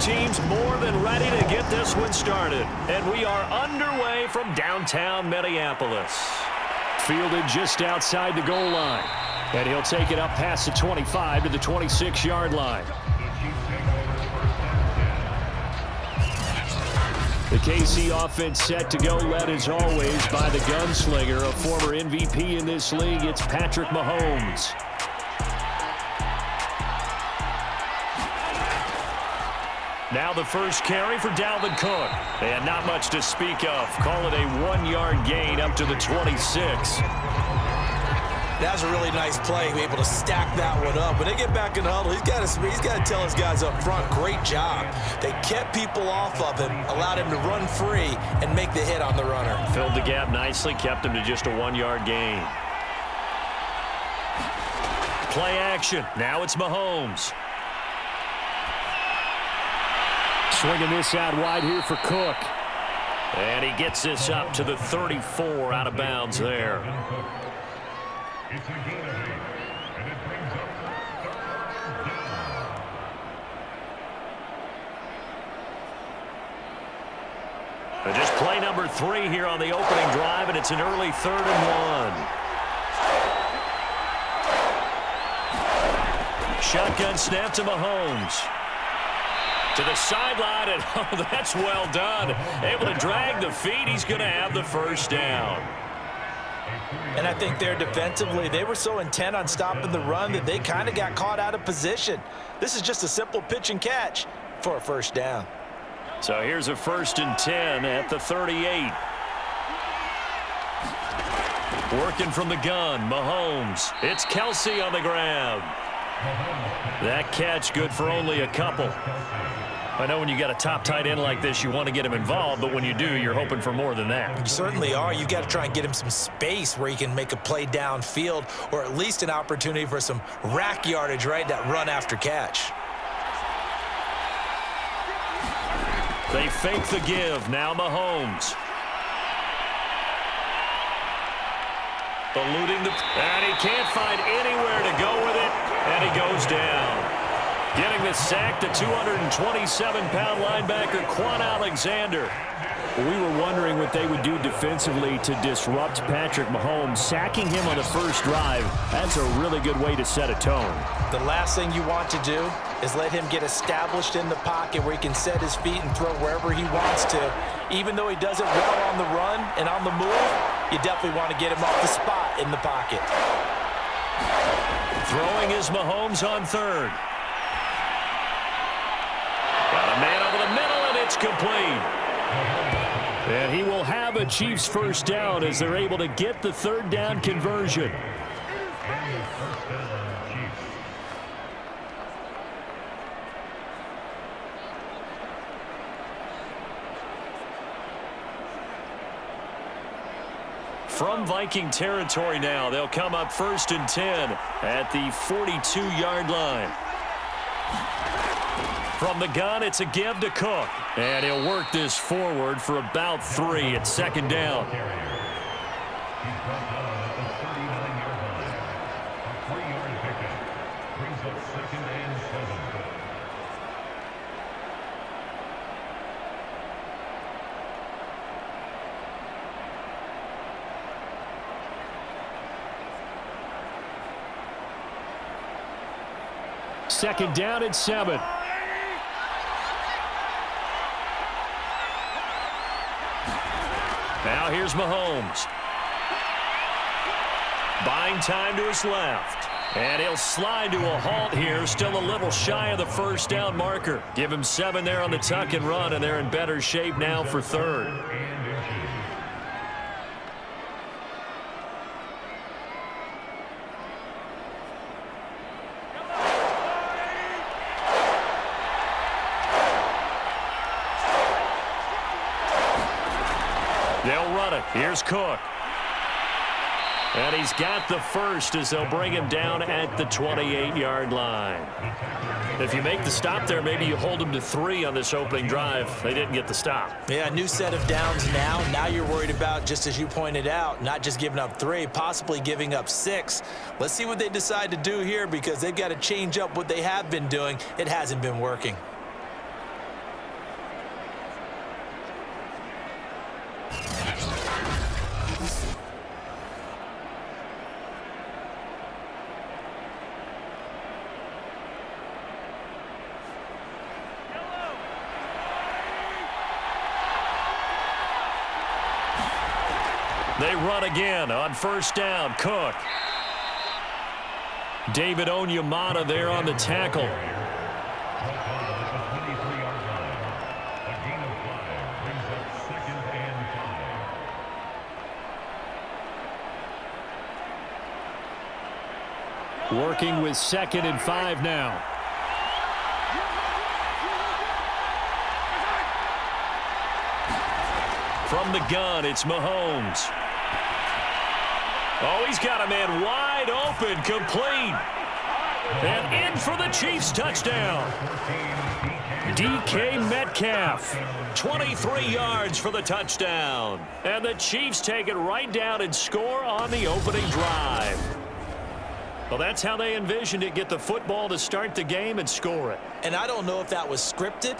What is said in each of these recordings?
teams more than ready to get this one started. And we are underway from downtown Minneapolis. Fielded just outside the goal line. And he'll take it up past the 25 to the 26-yard line. The KC offense set to go, led as always by the gunslinger, a former MVP in this league. It's Patrick Mahomes. Now the first carry for Dalvin Cook. And not much to speak of. Call it a 1-yard gain up to the 26. That was a really nice play, be able to stack that one up. When they get back in the huddle, he's got to tell his guys up front, great job. They kept people off of him, allowed him to run free and make the hit on the runner. Filled the gap nicely, kept him to just a 1-yard gain. Play action. Now it's Mahomes. Swinging this out wide here for Cook. And he gets this up to the 34, out of bounds there. It's a good ahead, and it brings up third down. Just play number 3 here on the opening drive, and it's an early 3rd and 1. Shotgun snap to Mahomes. To the sideline, and oh, that's well done. Able to drag the feet. He's going to have the first down. And I think there defensively, they were so intent on stopping the run that they kind of got caught out of position. This is just a simple pitch and catch for a first down. So here's a 1st and 10 at the 38. Working from the gun, Mahomes. It's Kelsey on the grab. That catch good for only a couple. I know when you got a top tight end like this, you want to get him involved, but when you do, you're hoping for more than that. You certainly are. You've got to try and get him some space where he can make a play downfield, or at least an opportunity for some rack yardage, right? That run after catch. They fake the give. Now Mahomes. Eluding the... And he can't find anywhere to go with it, and he goes down. Getting the sack, the 227-pound linebacker, Quan Alexander. We were wondering what they would do defensively to disrupt Patrick Mahomes. Sacking him on the first drive, that's a really good way to set a tone. The last thing you want to do is let him get established in the pocket where he can set his feet and throw wherever he wants to. Even though he does it well on the run and on the move, you definitely want to get him off the spot in the pocket. Throwing is Mahomes on 3rd. Got a man over the middle, and it's complete. And he will have a Chiefs first down as they're able to get the 3rd down conversion. From Viking territory now, they'll come up 1st and 10 at the 42-yard line. From the gun, it's a give to Cook. And he'll work this forward for about 3 at 2nd down. Second down and 7. Now here's Mahomes. Buying time to his left. And he'll slide to a halt here. Still a little shy of the first down marker. Give him 7 there on the tuck and run, and they're in better shape now for 3rd. They'll run it. Here's Cook. And he's got the first as they'll bring him down at the 28-yard line. If you make the stop there, maybe you hold him to 3 on this opening drive. They didn't get the stop. Yeah, a new set of downs now. Now you're worried about, just as you pointed out, not just giving up 3, possibly giving up 6. Let's see what they decide to do here because they've got to change up what they have been doing. It hasn't been working. They run again on first down. Cook. David Onyemata there on the tackle. Working with 2nd and 5 now. From the gun, it's Mahomes. Oh, he's got a man wide open, complete. And in for the Chiefs touchdown. DK Metcalf, 23 yards for the touchdown. And the Chiefs take it right down and score on the opening drive. Well, that's how they envisioned it, get the football to start the game and score it. And I don't know if that was scripted.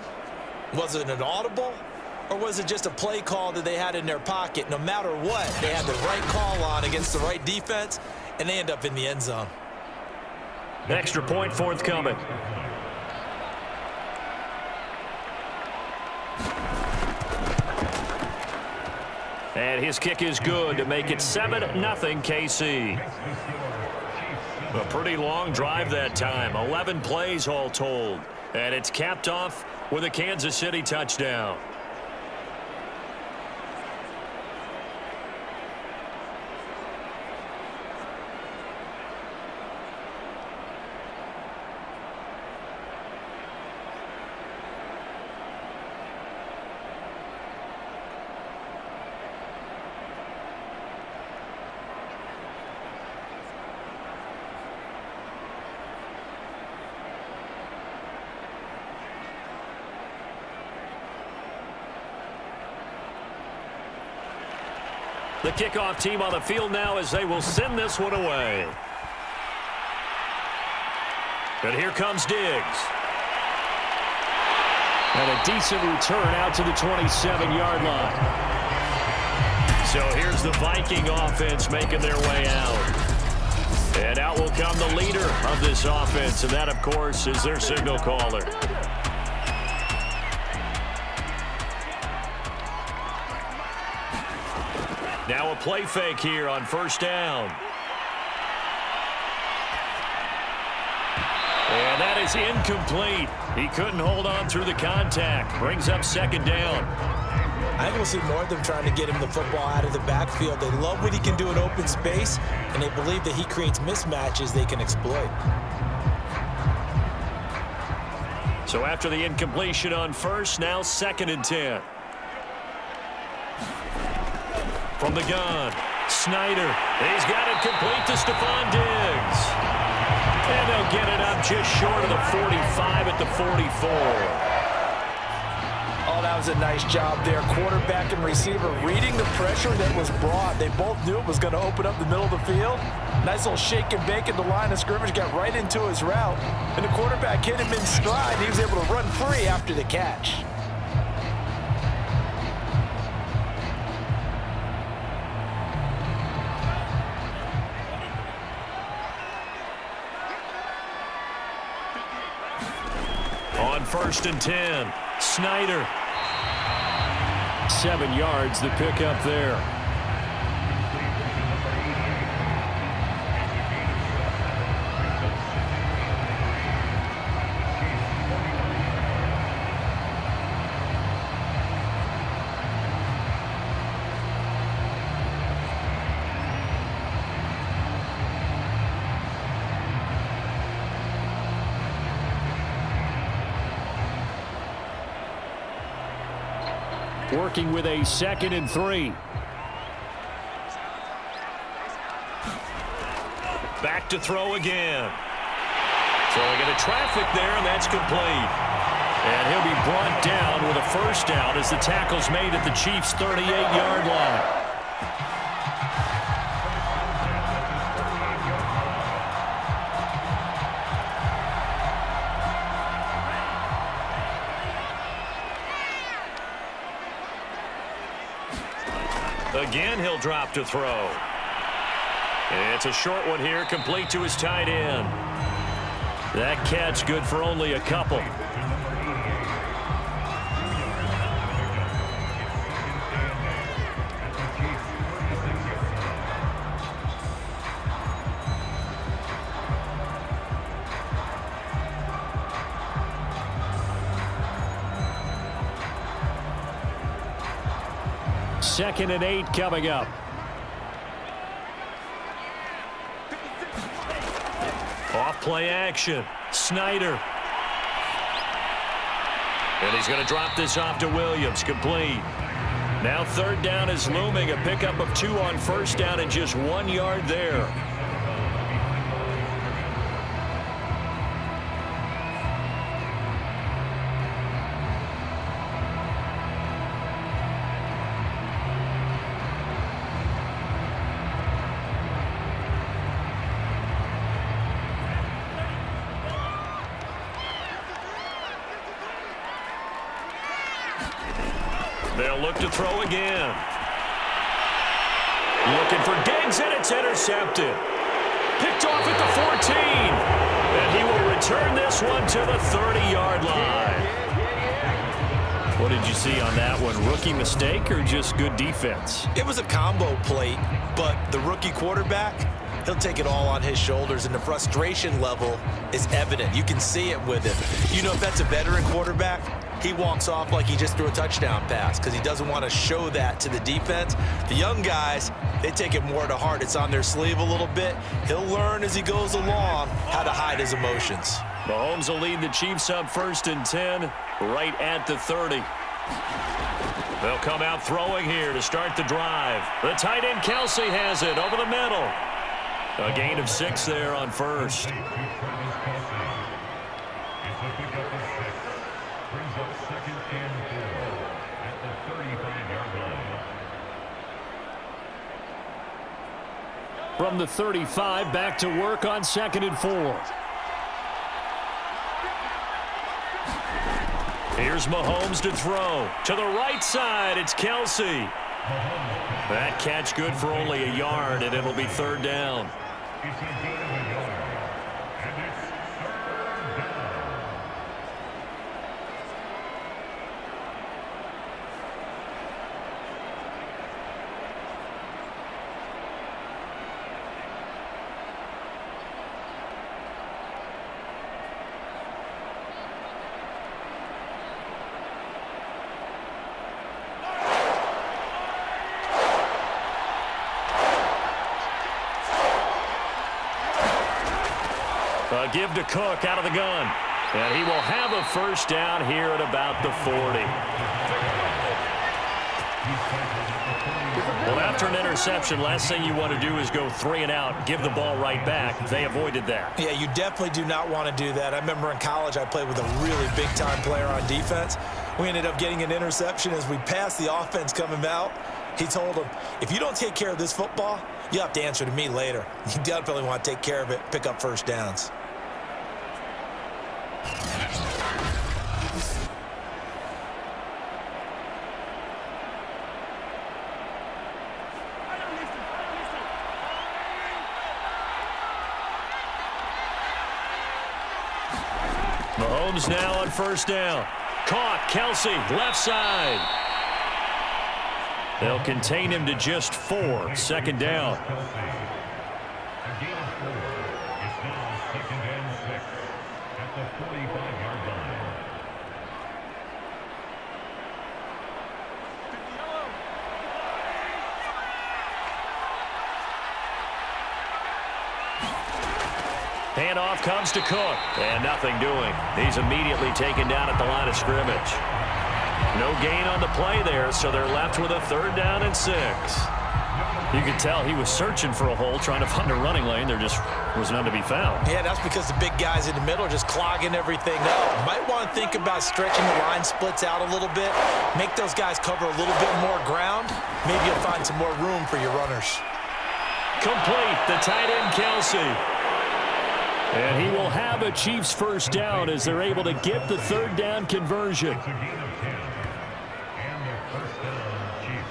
Was it an audible? Or was it just a play call that they had in their pocket? No matter what, they had the right call on against the right defense, and they end up in the end zone. Extra point forthcoming. And his kick is good to make it 7-0 KC. A pretty long drive that time. 11 plays all told. And it's capped off with a Kansas City touchdown. The kickoff team on the field now as they will send this one away. And here comes Diggs. And a decent return out to the 27-yard line. So here's the Viking offense making their way out. And out will come the leader of this offense, and that, of course, is their signal caller. Now a play fake here on first down. And that is incomplete. He couldn't hold on through the contact. Brings up 2nd down. I think we'll see more of them trying to get him the football out of the backfield. They love what he can do in open space, and they believe that he creates mismatches they can exploit. So after the incompletion on first, now 2nd and 10. From the gun, Snyder. He's got it complete to Stephon Diggs. And they'll get it up just short of the 45 at the 44. Oh, that was a nice job there. Quarterback and receiver reading the pressure that was brought. They both knew it was going to open up the middle of the field. Nice little shake and bake at the line of scrimmage, got right into his route. And the quarterback hit him in stride. He was able to run free after the catch. On 1st and 10, Snyder. 7 yards, the pickup there. Working with a 2nd and 3. Back to throw again. So we get a traffic there, and that's complete. And he'll be brought down with a first down as the tackle's made at the Chiefs' 38-yard line. Again, he'll drop to throw. It's a short one here, complete to his tight end. That catch good for only a couple. 2nd and 8 coming up. Off play action. Snyder. And he's going to drop this off to Williams. Complete. Now 3rd down is looming. A pickup of 2 on 1st down and just 1 yard there. They'll look to throw again. Looking for Diggs, and it's intercepted. Picked off at the 14. And he will return this one to the 30-yard line. What did you see on that one? Rookie mistake or just good defense? It was a combo plate, but the rookie quarterback, he'll take it all on his shoulders, and the frustration level is evident. You can see it with him. You know, if that's a veteran quarterback, he walks off like he just threw a touchdown pass because he doesn't want to show that to the defense. The young guys, they take it more to heart. It's on their sleeve a little bit. He'll learn as he goes along how to hide his emotions. Mahomes will lead the Chiefs up 1st and 10, right at the 30. They'll come out throwing here to start the drive. The tight end Kelsey has it over the middle. A gain of 6 there on 1st. From the 35, back to work on 2nd and 4. Here's Mahomes to throw. To the right side, it's Kelsey. That catch good for only a yard, and it'll be 3rd down. It's a gain of a yard. And it's 3rd down. A give to Cook out of the gun. And he will have a 1st down here at about the 40. Well, after an interception, last thing you want to do is go 3 and out, give the ball right back. They avoided that. Yeah, you definitely do not want to do that. I remember in college I played with a really big-time player on defense. We ended up getting an interception as we passed the offense coming out. He told him, if you don't take care of this football, you have to answer to me later. You definitely want to take care of it, pick up 1st downs. Mahomes now on 1st down. Caught. Kelsey, left side. They'll contain him to just 4. 2nd down. A gain of 4. It's now 2nd and 6 at the 45-yard line. Handoff comes to Cook. And nothing doing. He's immediately taken down at the line of scrimmage. No gain on the play there, so they're left with a 3rd down and 6. You could tell he was searching for a hole, trying to find a running lane. There just was none to be found. Yeah, that's because the big guys in the middle are just clogging everything up. Might want to think about stretching the line splits out a little bit. Make those guys cover a little bit more ground. Maybe you'll find some more room for your runners. Complete. The tight end, Kelsey. And he will have a Chiefs 1st down as they're able to get the 3rd down conversion. It's a gain of 10. And their 1st down, Chiefs.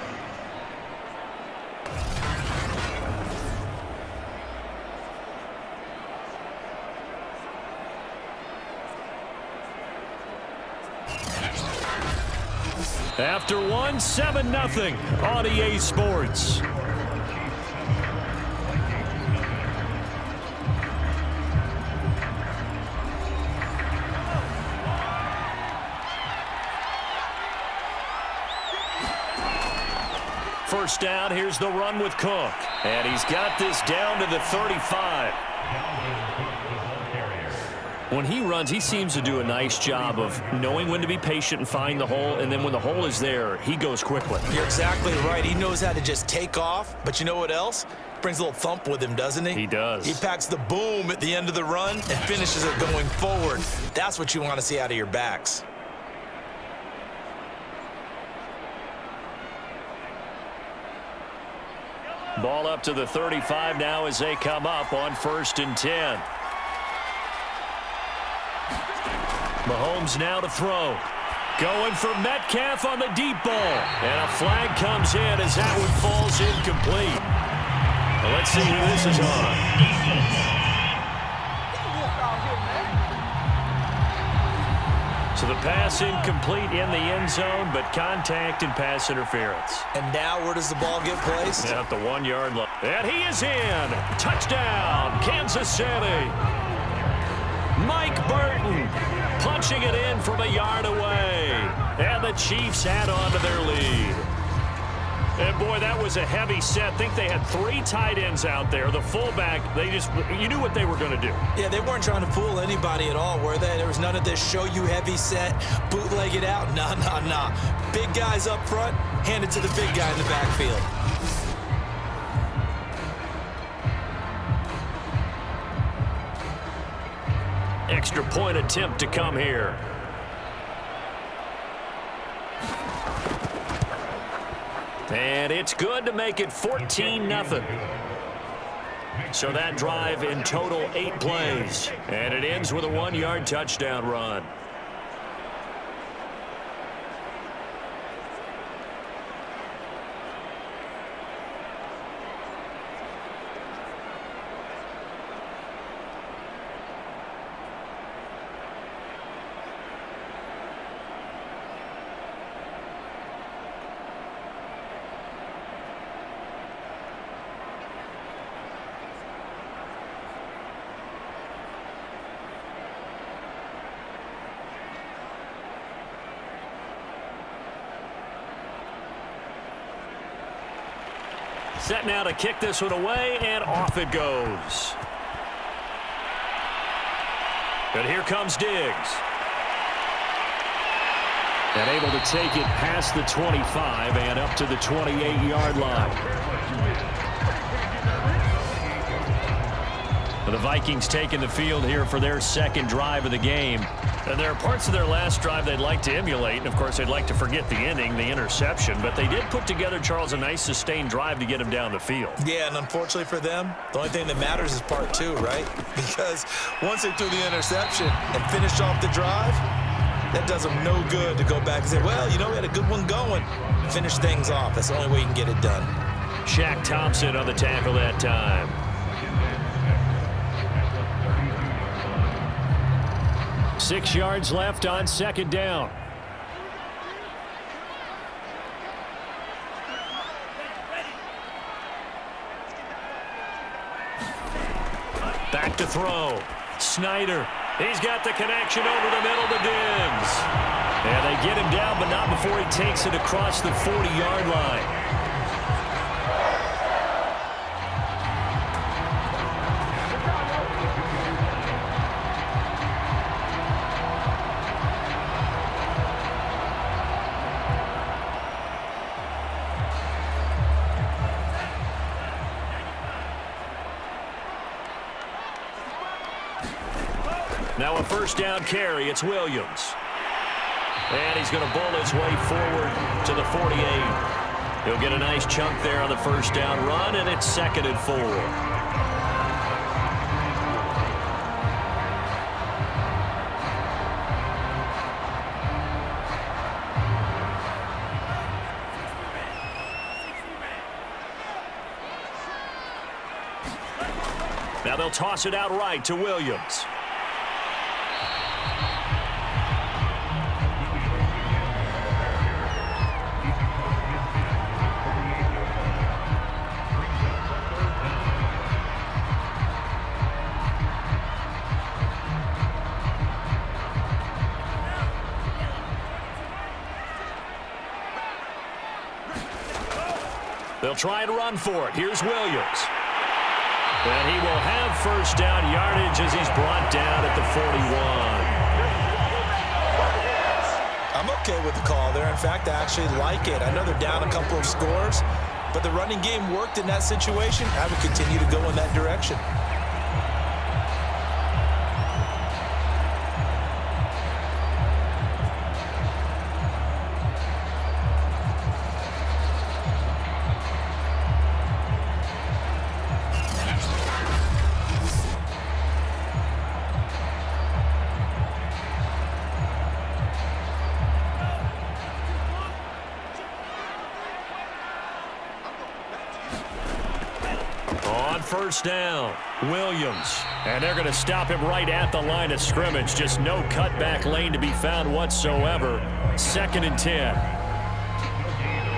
After one, 7-0 on EA Sports. first down. Here's the run with Cook. And he's got this down to the 35. When he runs, he seems to do a nice job of knowing when to be patient and find the hole, and then when the hole is there, he goes quickly. You're exactly right. He knows how to just take off, but you know what else? Brings a little thump with him, doesn't he? He does. He packs the boom at the end of the run and finishes it going forward. That's what you want to see out of your backs. Ball up to the 35 now as they come up on 1st and 10. Mahomes now to throw. Going for Metcalf on the deep ball. And a flag comes in as that one falls incomplete. Well, let's see who this is on. So the pass incomplete in the end zone, but contact and pass interference. And now where does the ball get placed? At the 1 yard line. And he is in. Touchdown, Kansas City. Mike Burton punching it in from a yard away. And the Chiefs add on to their lead. And, boy, that was a heavy set. I think they had 3 tight ends out there. The fullback, you knew what they were going to do. Yeah, they weren't trying to fool anybody at all, were they? There was none of this show you heavy set, bootleg it out. Nah. Big guys up front, hand it to the big guy in the backfield. Extra point attempt to come here. And it's good to make it 14-0. So that drive in total 8 plays. And it ends with a 1-yard touchdown run. Set now to kick this one away, and off it goes. And here comes Diggs. And able to take it past the 25 and up to the 28-yard line. The Vikings taking the field here for their second drive of the game. And there are parts of their last drive they'd like to emulate. And, of course, they'd like to forget the ending, the interception. But they did put together, Charles, a nice sustained drive to get him down the field. Yeah, and unfortunately for them, the only thing that matters is part 2, right? Because once they threw the interception and finished off the drive, that does them no good to go back and say, well, you know, we had a good one going. Finish things off. That's the only way you can get it done. Shaq Thompson on the tackle that time. 6 yards left on second down. Back to throw. Snyder. He's got the connection over the middle to Diggs. And they get him down, but not before he takes it across the 40-yard line. Now a first down carry. It's Williams. And he's going to bull his way forward to the 48. He'll get a nice chunk there on the first down run, and it's 2nd and 4. Now they'll toss it out right to Williams. They'll try and run for it. Here's Williams. And he will have first down yardage as he's brought down at the 41. I'm okay with the call there. In fact, I actually like it. I know they're down a couple of scores, but the running game worked in that situation. I would continue to go in that direction. First down, Williams. And they're going to stop him right at the line of scrimmage. Just no cutback lane to be found whatsoever. 2nd and 10.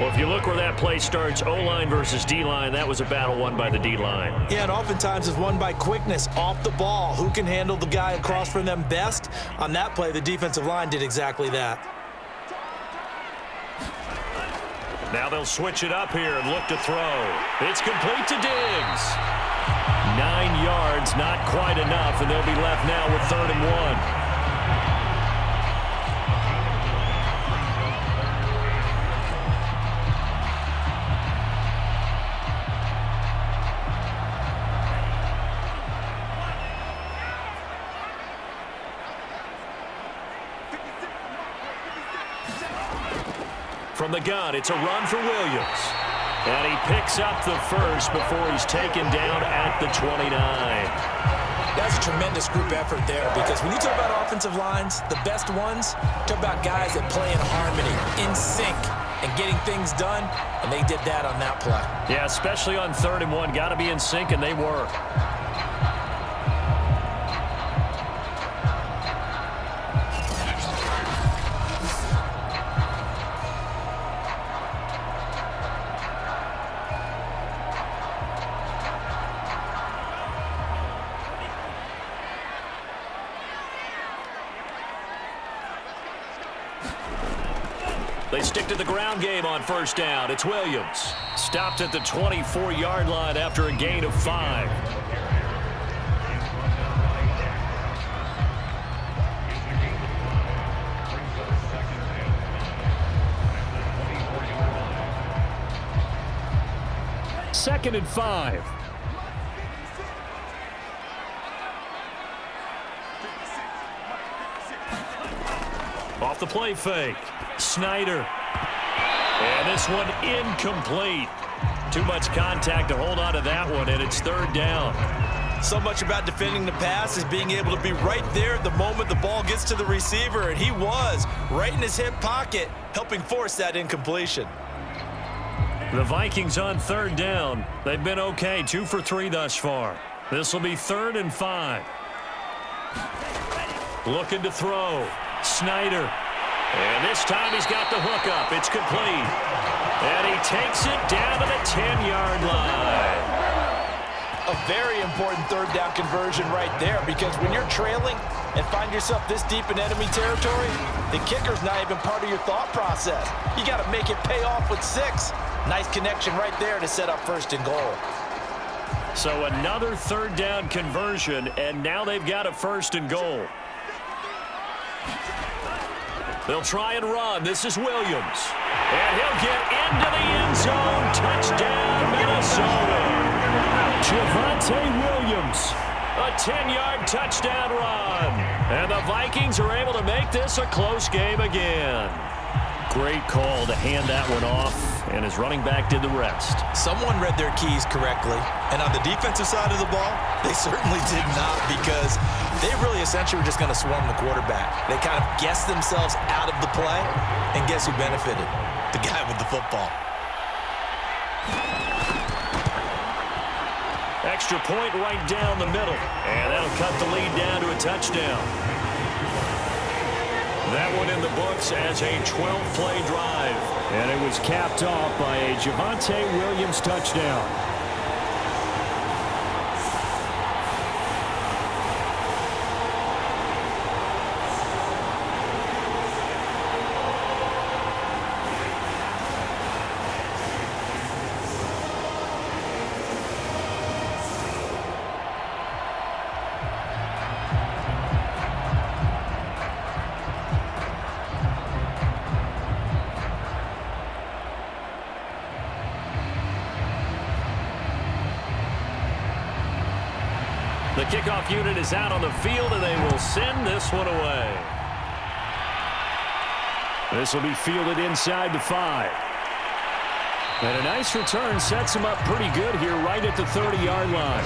Well, if you look where that play starts, O-line versus D-line, that was a battle won by the D-line. Yeah, and oftentimes it's won by quickness off the ball. Who can handle the guy across from them best? On that play, the defensive line did exactly that. Now they'll switch it up here and look to throw. It's complete to Diggs. 9 yards, not quite enough, and they'll be left now with 3rd and 1. From the gun, it's a run for Williams. And he picks up the first before he's taken down at the 29. That's a tremendous group effort there, because when you talk about offensive lines, the best ones, talk about guys that play in harmony, in sync, and getting things done, and they did that on that play. Yeah, especially on 3rd and 1. Got to be in sync, and they were. They stick to the ground game on first down. It's Williams. Stopped at the 24-yard line after a gain of 5. Second and 5. Off the play fake. Snyder. And this one incomplete. Too much contact to hold on to that one, and it's 3rd down. So much about defending the pass is being able to be right there the moment the ball gets to the receiver, and he was right in his hip pocket, helping force that incompletion. The Vikings on 3rd down. They've been okay, 2 for 3 thus far. This will be 3rd and 5. Looking to throw. Snyder. And this time he's got the hook up. It's complete. And he takes it down to the 10-yard line. A very important 3rd down conversion right there, because when you're trailing and find yourself this deep in enemy territory, the kicker's not even part of your thought process. You got to make it pay off with 6. Nice connection right there to set up 1st and goal. So another 3rd down conversion, and now they've got a 1st and goal. They'll try and run. This is Williams. And he'll get into the end zone. Touchdown, Minnesota. Javonte Williams. A 10-yard touchdown run. And the Vikings are able to make this a close game again. Great call to hand that one off, and his running back did the rest. Someone read their keys correctly, and on the defensive side of the ball, they certainly did not, because they really essentially were just going to swarm the quarterback. They kind of guessed themselves out of the play, and guess who benefited? The guy with the football. Extra point right down the middle, and that'll cut the lead down to a touchdown. That one in the books as a 12-play drive. And it was capped off by a Javonte Williams touchdown. The kickoff unit is out on the field, and they will send this one away. This will be fielded inside the 5. And a nice return sets him up pretty good here right at the 30-yard line.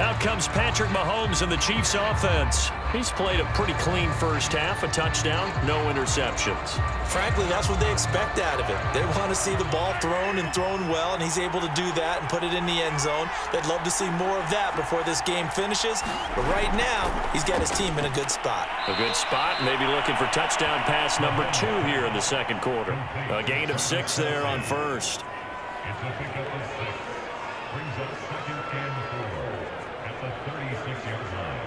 Out comes Patrick Mahomes and the Chiefs offense. He's played a pretty clean first half, a touchdown, no interceptions. Frankly, that's what they expect out of him. They want to see the ball thrown and thrown well, and he's able to do that and put it in the end zone. They'd love to see more of that before this game finishes. But right now, he's got his team in a good spot. A good spot, maybe looking for touchdown pass number 2 here in the second quarter. A gain of 6 there on first. It's a pickup of 6. Brings up 2nd and 4 at the 36-yard line.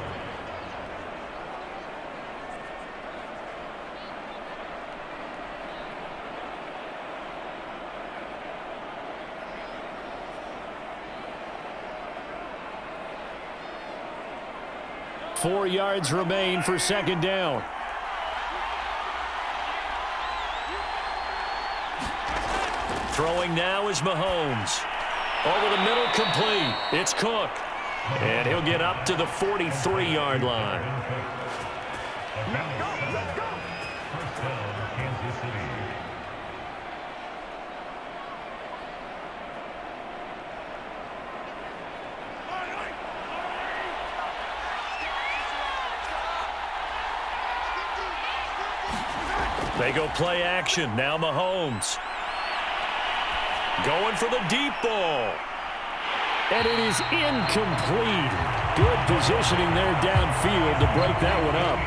Four yards remain for second down. Throwing now is Mahomes. Over the middle, complete. It's Cook. And he'll get up to the 43-yard line. First down, Kansas City. They go play action. Now Mahomes. Going for the deep ball. And it is incomplete. Good positioning there downfield to break that one up.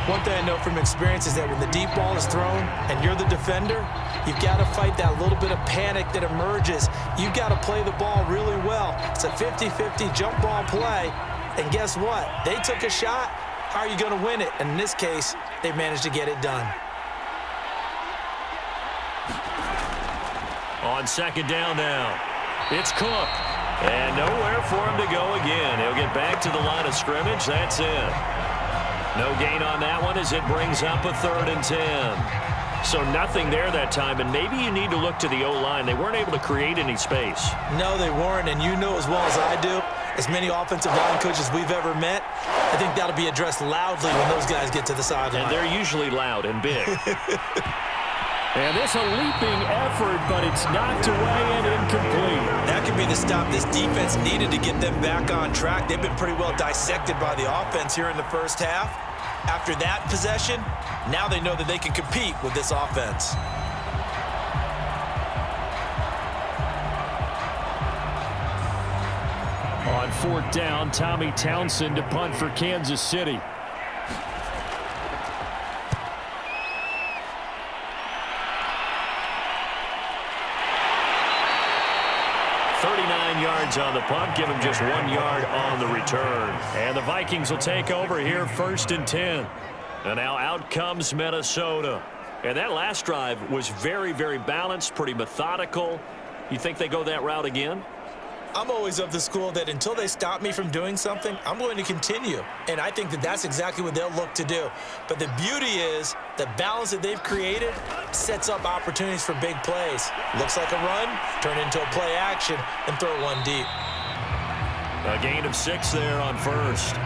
One thing I know from experience is that when the deep ball is thrown and you're the defender, you've got to fight that little bit of panic that emerges. You've got to play the ball really well. It's a 50-50 jump ball play. And guess what? They took a shot. How are you going to win it? And in this case, they managed to get it done. On second down now, it's Cook. And nowhere for him to go again. He'll get back to the line of scrimmage. That's it. No gain on that one as it brings up a 3rd and 10. So nothing there that time, and maybe you need to look to the O-line. They weren't able to create any space. No, they weren't, and you know as well as I do, as many offensive line coaches we've ever met, I think that'll be addressed loudly when those guys get to the sideline. And they're usually loud and big. And this a leaping effort, but it's knocked away and incomplete. That could be the stop this defense needed to get them back on track. They've been pretty well dissected by the offense here in the first half. After that possession, now they know that they can compete with this offense. On 4th down, Tommy Townsend to punt for Kansas City. Yards on the punt, give him just 1 yard on the return. And the Vikings will take over here 1st and 10. And now out comes Minnesota. And that last drive was very, very balanced, pretty methodical. You think they go that route again? I'm always of the school that until they stop me from doing something, I'm going to continue. And I think that that's exactly what they'll look to do. But the beauty is the balance that they've created sets up opportunities for big plays. Looks like a run, turn into a play action, and throw one deep. A gain of 6 there on first.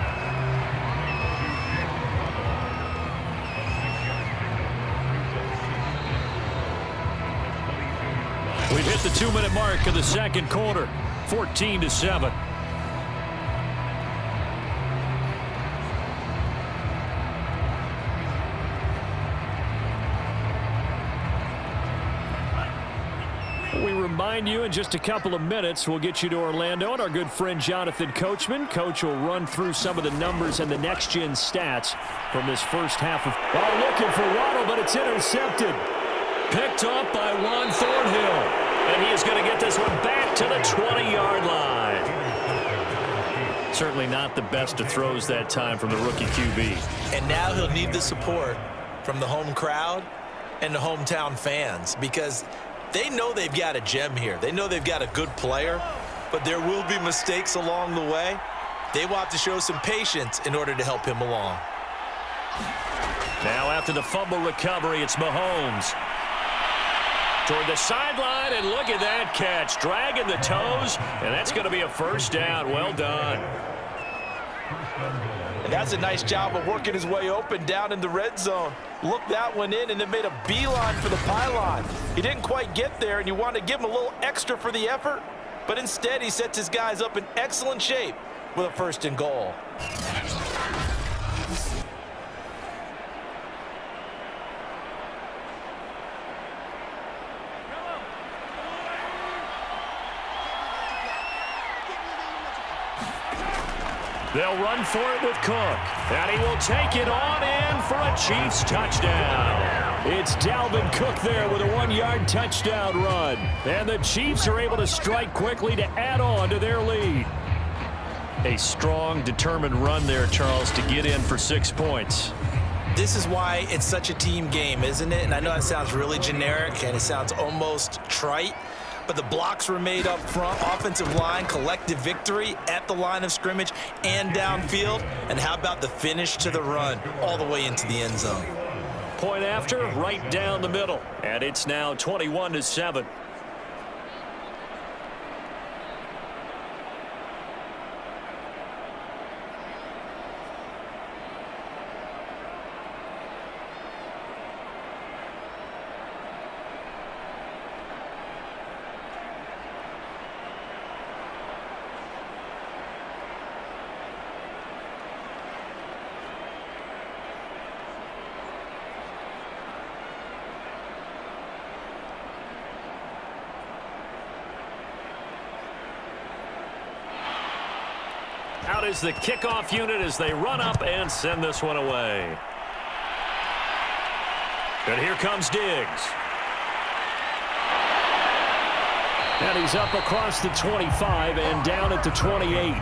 We've hit the 2-minute mark of the second quarter. 14-7. We remind you in just a couple of minutes we'll get you to Orlando and our good friend Jonathan Coachman. Coach will run through some of the numbers and the next-gen stats from this first half of... Oh, looking for Waddle, but it's intercepted. Picked up by Juan Thornhill. And he is going to get this one back to the 20-yard line. Certainly not the best of throws that time from the rookie QB. And now he'll need the support from the home crowd and the hometown fans because they know they've got a gem here. They know they've got a good player, but there will be mistakes along the way. They will have to show some patience in order to help him along. Now after the fumble recovery, it's Mahomes. Toward the sideline, and look at that catch. Dragging the toes, and that's going to be a first down. Well done. And that's a nice job of working his way open down in the red zone. Looked that one in and then made a beeline for the pylon. He didn't quite get there, and you want to give him a little extra for the effort, but instead he sets his guys up in excellent shape with a 1st and goal. They'll run for it with Cook, and he will take it on in for a Chiefs touchdown. It's Dalvin Cook there with a 1-yard touchdown run. And the Chiefs are able to strike quickly to add on to their lead. A strong, determined run there, Charles, to get in for 6 points. This is why it's such a team game, isn't it? And I know it sounds really generic and it sounds almost trite, but the blocks were made up front, offensive line, collective victory at the line of scrimmage and downfield. And how about the finish to the run all the way into the end zone? Point after, right down the middle. And it's now 21-7. Out is the kickoff unit as they run up and send this one away. And here comes Diggs. And he's up across the 25 and down at the 28.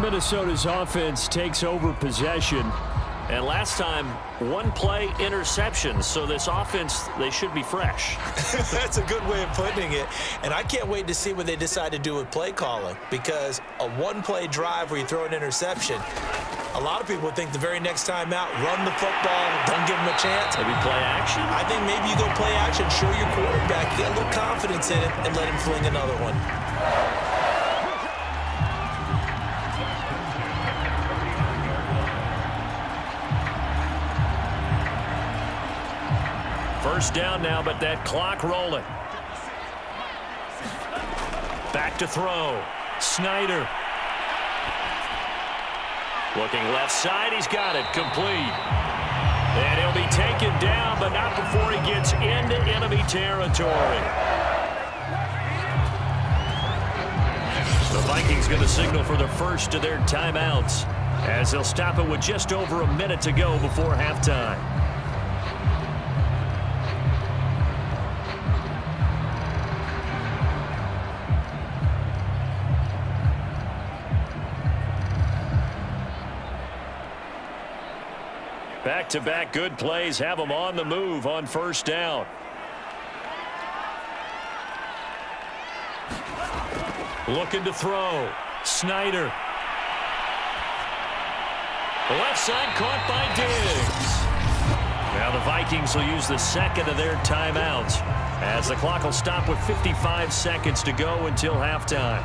Minnesota's offense takes over possession. And last time, 1-play interception. So this offense, they should be fresh. That's a good way of putting it. And I can't wait to see what they decide to do with play calling, because a 1-play drive where you throw an interception, a lot of people would think the very next time out, run the football, don't give them a chance. Maybe play action? I think maybe you go play action, show your quarterback, get a little confidence in it, and let him fling another one. First down now, but that clock rolling. Back to throw. Snyder. Looking left side, he's got it, complete. And he'll be taken down, but not before he gets into enemy territory. The Vikings going to signal for the first of their timeouts, as they'll stop it with just over a minute to go before halftime. Back-to-back good plays have them on the move on first down. Looking to throw. Snyder. The left side caught by Diggs. Now the Vikings will use the second of their timeouts, as the clock will stop with 55 seconds to go until halftime.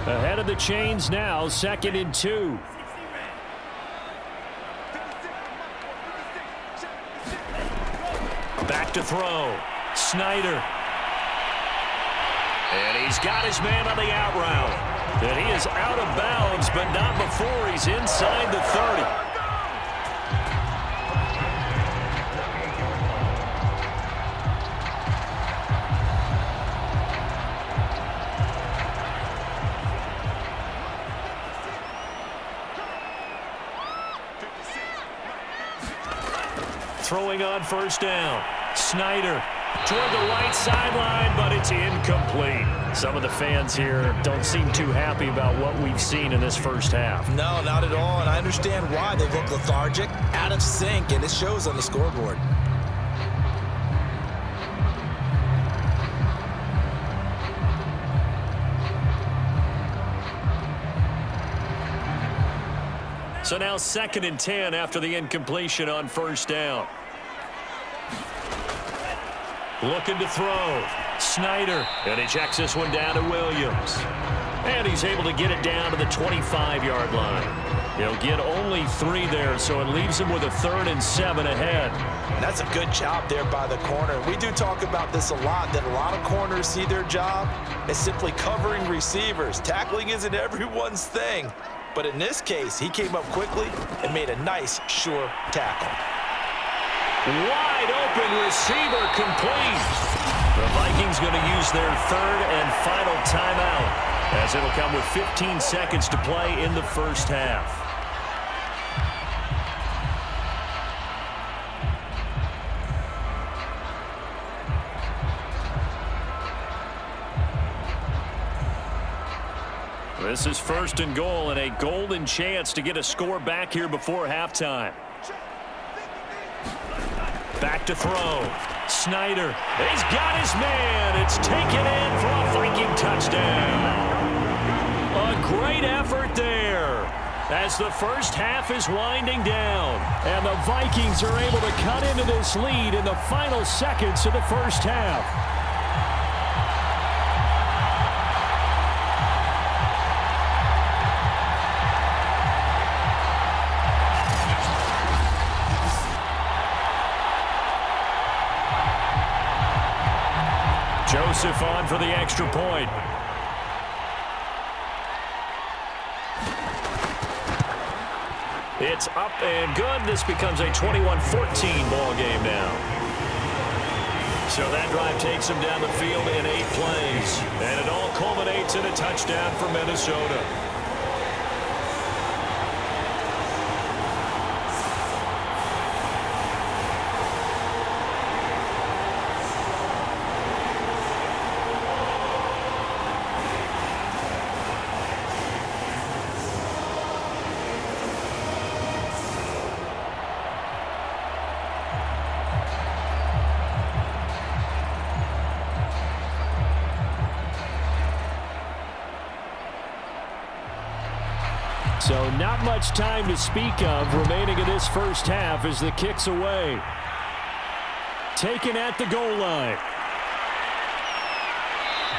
Ahead of the chains now, 2nd and 2. Back to throw. Snyder. And he's got his man on the out route. And he is out of bounds, but not before he's inside the 30. Throwing on first down. Snyder toward the right sideline, but it's incomplete. Some of the fans here don't seem too happy about what we've seen in this first half. No, not at all, and I understand why. They look lethargic, out of sync, and it shows on the scoreboard. So now 2nd and 10 after the incompletion on first down. Looking to throw. Snyder. And he checks this one down to Williams. And he's able to get it down to the 25-yard line. He'll get only 3 there, so it leaves him with a 3rd and 7 ahead. And that's a good job there by the corner. We do talk about this a lot, that a lot of corners see their job as simply covering receivers. Tackling isn't everyone's thing. But in this case, he came up quickly and made a nice, sure tackle. Wide open receiver complete. The Vikings going to use their 3rd and final timeout, as it'll come with 15 seconds to play in the first half. This is 1st and goal and a golden chance to get a score back here before halftime. Back to throw. Snyder. He's got his man. It's taken in for a Viking touchdown. A great effort there as the first half is winding down. And the Vikings are able to cut into this lead in the final seconds of the first half. Joseph on for the extra point. It's up and good. This becomes a 21-14 ball game now. So that drive takes him down the field in 8 plays. And it all culminates in a touchdown for Minnesota. So not much time to speak of remaining in this first half as the kick's away. Taken at the goal line.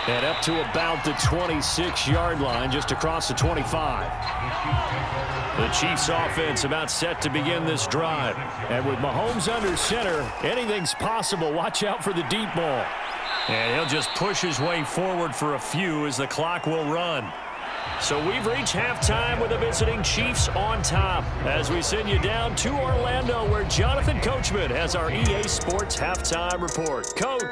And up to about the 26-yard line, just across the 25. The Chiefs offense about set to begin this drive. And with Mahomes under center, anything's possible. Watch out for the deep ball. And he'll just push his way forward for a few as the clock will run. So we've reached halftime with the visiting Chiefs on top as we send you down to Orlando, where Jonathan Coachman has our EA Sports Halftime Report. Coach.